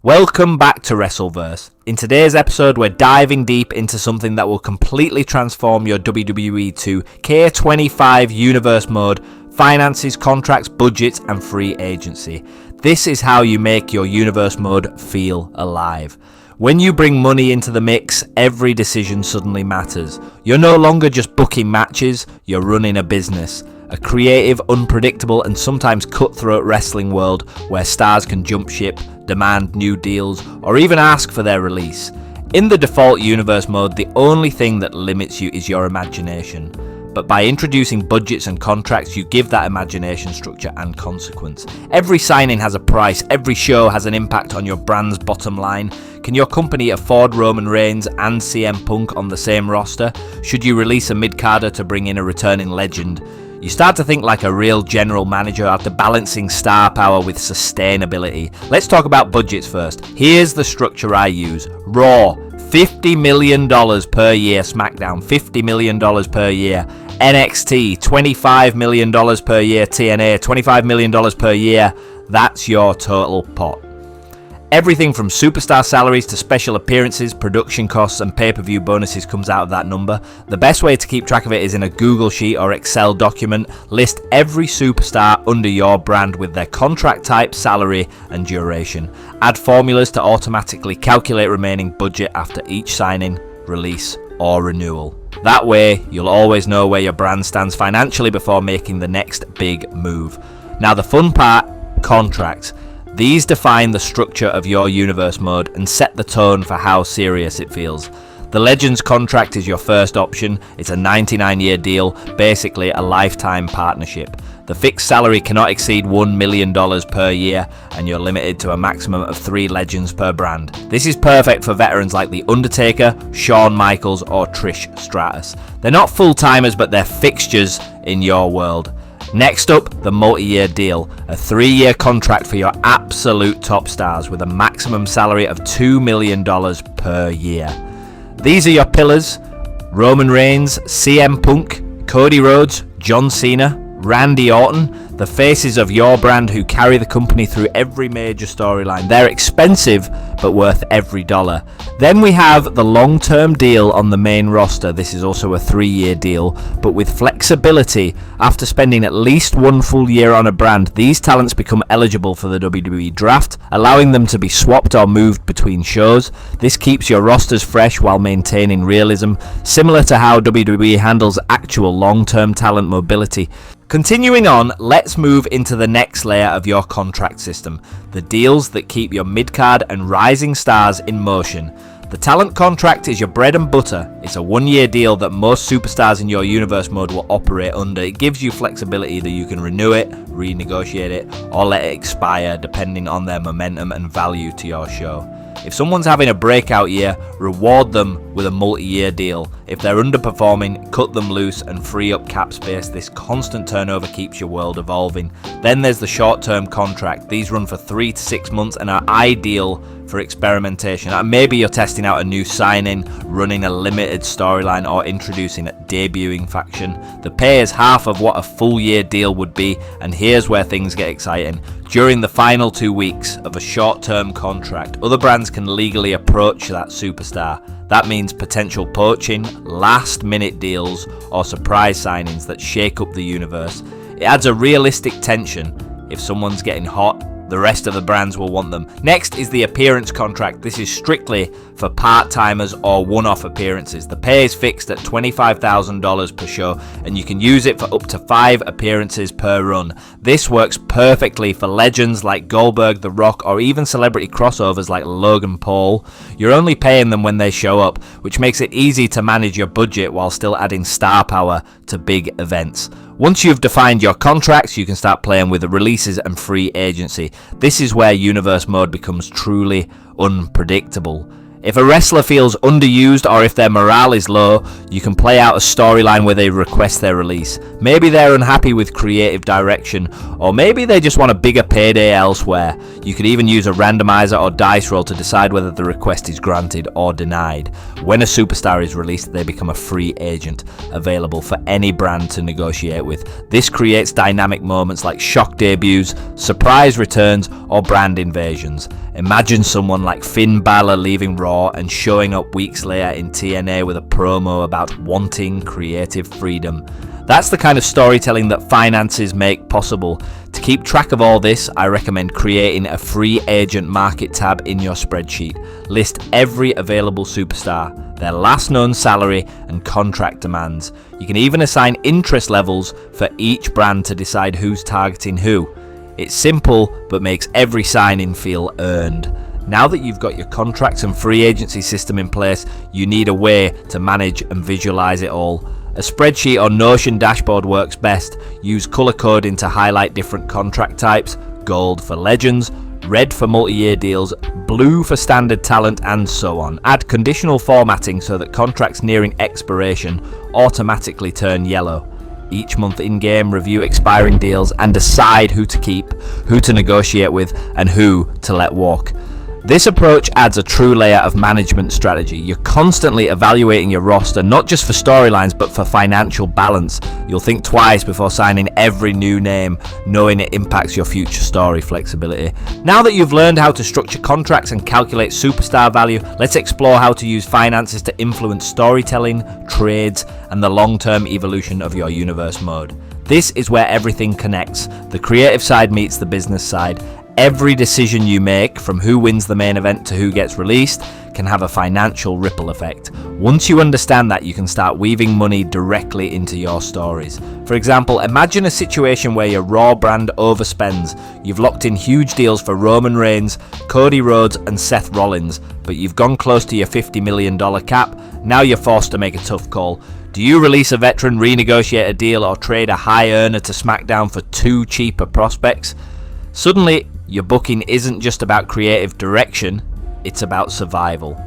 Welcome back to WrestleVerse. In today's episode, we're diving deep into something that will completely transform your WWE 2k25 universe mode, finances, contracts, budgets, and free agency. This is how you make your universe mode feel alive. When you bring money into the mix, every decision suddenly matters. You're no longer just booking matches, you're running a business. A creative, unpredictable, and sometimes cutthroat wrestling world where stars can jump ship, demand new deals, or even ask for their release. In the default universe mode, the only thing that limits you is your imagination. But by introducing budgets and contracts, you give that imagination structure and consequence. Every signing has a price, every show has an impact on your brand's bottom line. Can your company afford Roman Reigns and CM Punk on the same roster? Should you release a mid-carder to bring in a returning legend? You start to think like a real general manager after balancing star power with sustainability. Let's talk about budgets first. Here's the structure I use. Raw, $50 million per year. SmackDown, $50 million per year. NXT, $25 million per year. TNA, $25 million per year. That's your total pot. Everything from superstar salaries to special appearances, production costs, and pay-per-view bonuses comes out of that number. The best way to keep track of it is in a Google Sheet or Excel document. List every superstar under your brand with their contract type, salary, and duration. Add formulas to automatically calculate remaining budget after each signing, release, or renewal. That way, you'll always know where your brand stands financially before making the next big move. Now the fun part, contracts. These define the structure of your universe mode and set the tone for how serious it feels. The Legends contract is your first option. It's a 99-year deal, basically a lifetime partnership. The fixed salary cannot exceed $1 million per year, and you're limited to a maximum of 3 legends per brand. This is perfect for veterans like The Undertaker, Shawn Michaels, or Trish Stratus. They're not full-timers, but they're fixtures in your world. Next up, the multi-year deal, a 3-year contract for your absolute top stars with a maximum salary of $2 million per year. These are your pillars: Roman Reigns, CM Punk, Cody Rhodes, John Cena, Randy Orton, the faces of your brand who carry the company through every major storyline. They're expensive, but worth every dollar. Then we have the long-term deal on the main roster. This is also a 3-year deal, but with flexibility. After spending at least 1 full year on a brand, these talents become eligible for the WWE draft, allowing them to be swapped or moved between shows. This keeps your rosters fresh while maintaining realism, similar to how WWE handles actual long-term talent mobility. Continuing on, let's move into the next layer of your contract system, the deals that keep your mid-card and rising stars in motion. The talent contract is your bread and butter. It's a 1-year deal that most superstars in your universe mode will operate under. It gives you flexibility that you can renew it, renegotiate it, or let it expire depending on their momentum and value to your show. If someone's having a breakout year, reward them with a multi-year deal. If they're underperforming, cut them loose and free up cap space. This constant turnover keeps your world evolving. Then there's the short-term contract. These run for 3 to 6 months and are ideal for experimentation. Maybe you're testing out a new signing, running a limited storyline, or introducing a debuting faction. The pay is half of what a full year deal would be, and here's where things get exciting. During the final 2 weeks of a short-term contract, other brands can legally approach that superstar. That means potential poaching, last-minute deals, or surprise signings that shake up the universe. It adds a realistic tension. If someone's getting hot, the rest of the brands will want them. Next is the appearance contract. This is strictly for part-timers or one-off appearances. The pay is fixed at $25,000 per show, and you can use it for up to 5 appearances per run. This works perfectly for legends like Goldberg, The Rock, or even celebrity crossovers like Logan Paul. You're only paying them when they show up, which makes it easy to manage your budget while still adding star power to big events. Once you've defined your contracts, you can start playing with the releases and free agency. This is where universe mode becomes truly unpredictable. If a wrestler feels underused or if their morale is low, you can play out a storyline where they request their release. Maybe they're unhappy with creative direction, or maybe they just want a bigger payday elsewhere. You could even use a randomizer or dice roll to decide whether the request is granted or denied. When a superstar is released, they become a free agent, available for any brand to negotiate with. This creates dynamic moments like shock debuts, surprise returns, or brand invasions. Imagine someone like Finn Balor leaving Raw and showing up weeks later in TNA with a promo about wanting creative freedom. That's the kind of storytelling that finances make possible. To keep track of all this, I recommend creating a free agent market tab in your spreadsheet. List every available superstar, their last known salary, and contract demands. You can even assign interest levels for each brand to decide who's targeting who. It's simple, but makes every signing feel earned. Now that you've got your contracts and free agency system in place, you need a way to manage and visualize it all. A spreadsheet or Notion dashboard works best. Use color coding to highlight different contract types: gold for legends, red for multi-year deals, blue for standard talent, and so on. Add conditional formatting so that contracts nearing expiration automatically turn yellow. Each month in-game, review expiring deals and decide who to keep, who to negotiate with, and who to let walk. This approach adds a true layer of management strategy. You're constantly evaluating your roster, not just for storylines, but for financial balance. You'll think twice before signing every new name, knowing it impacts your future story flexibility. Now that you've learned how to structure contracts and calculate superstar value, let's explore how to use finances to influence storytelling, trades, and the long-term evolution of your universe mode. This is where everything connects. The creative side meets the business side. Every decision you make, from who wins the main event to who gets released, can have a financial ripple effect. Once you understand that, you can start weaving money directly into your stories. For example, imagine a situation where your Raw brand overspends. You've locked in huge deals for Roman Reigns, Cody Rhodes, and Seth Rollins, but you've gone close to your $50 million cap. Now you're forced to make a tough call. Do you release a veteran, renegotiate a deal, or trade a high earner to SmackDown for two cheaper prospects? Suddenly, your booking isn't just about creative direction, it's about survival.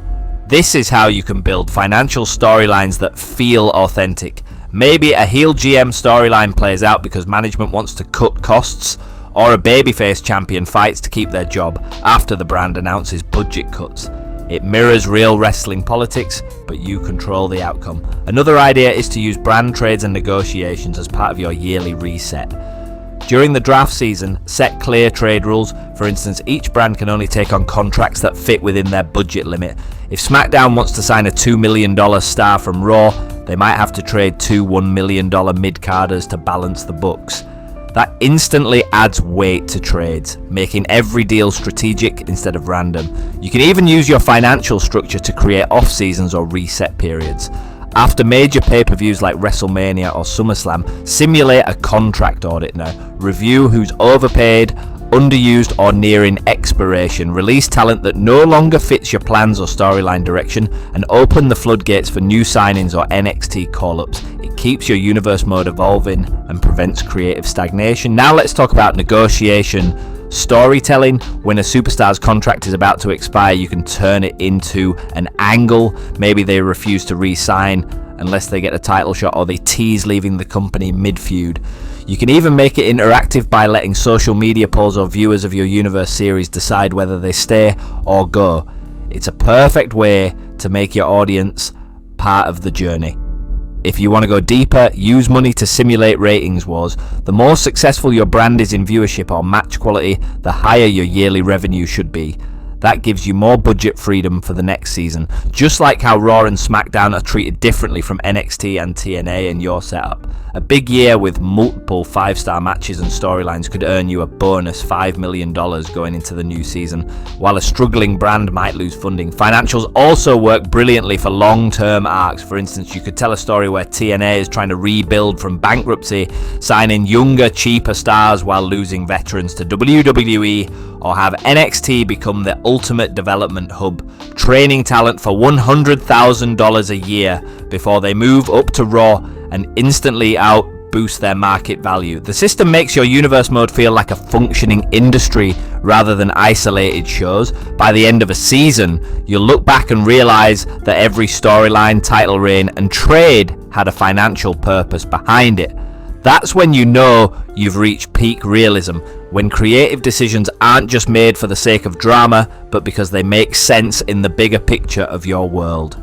This is how you can build financial storylines that feel authentic. Maybe a heel GM storyline plays out because management wants to cut costs, or a babyface champion fights to keep their job after the brand announces budget cuts. It mirrors real wrestling politics, but you control the outcome. Another idea is to use brand trades and negotiations as part of your yearly reset. During the draft season, set clear trade rules. For instance, each brand can only take on contracts that fit within their budget limit. If SmackDown wants to sign a $2 million star from Raw, they might have to trade two $1 million mid-carders to balance the books. That instantly adds weight to trades, making every deal strategic instead of random. You can even use your financial structure to create off-seasons or reset periods. After major pay-per-views like WrestleMania or SummerSlam, simulate a contract audit now. Review who's overpaid, underused, or nearing expiration. Release talent that no longer fits your plans or storyline direction, and open the floodgates for new signings or NXT call-ups. It keeps your universe mode evolving and prevents creative stagnation. Now let's talk about negotiation. Storytelling. When a superstar's contract is about to expire, you can turn it into an angle. Maybe they refuse to re-sign unless they get a title shot, or they tease leaving the company mid-feud. You can even make it interactive by letting social media polls or viewers of your universe series decide whether they stay or go. It's a perfect way to make your audience part of the journey. If you want to go deeper, use money to simulate ratings wars. The more successful your brand is in viewership or match quality, the higher your yearly revenue should be. That gives you more budget freedom for the next season. Just like how Raw and SmackDown are treated differently from NXT and TNA in your setup. A big year with multiple 5-star matches and storylines could earn you a bonus $5 million going into the new season, while a struggling brand might lose funding. Financials also work brilliantly for long-term arcs. For instance, you could tell a story where TNA is trying to rebuild from bankruptcy, signing younger, cheaper stars while losing veterans to WWE, or have NXT become the ultimate development hub, training talent for $100,000 a year before they move up to Raw and instantly out boost their market value. The system makes your universe mode feel like a functioning industry rather than isolated shows. By the end of a season, you'll look back and realize that every storyline, title reign, and trade had a financial purpose behind it. That's when you know you've reached peak realism, when creative decisions aren't just made for the sake of drama, but because they make sense in the bigger picture of your world.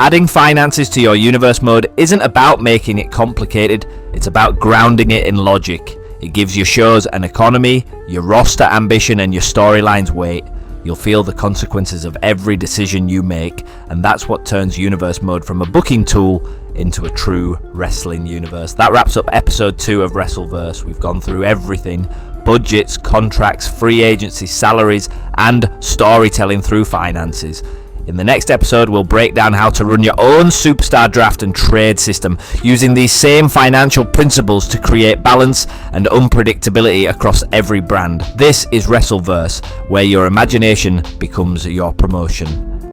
Adding finances to your universe mode isn't about making it complicated, it's about grounding it in logic. It gives your shows an economy, your roster ambition, and your storylines weight. You'll feel the consequences of every decision you make, and that's what turns universe mode from a booking tool into a true wrestling universe. That wraps up episode 2 of Wrestleverse. We've gone through everything: budgets, contracts, free agency, salaries, and storytelling through finances. In the next episode, we'll break down how to run your own superstar draft and trade system using these same financial principles to create balance and unpredictability across every brand. This is Wrestleverse, where your imagination becomes your promotion.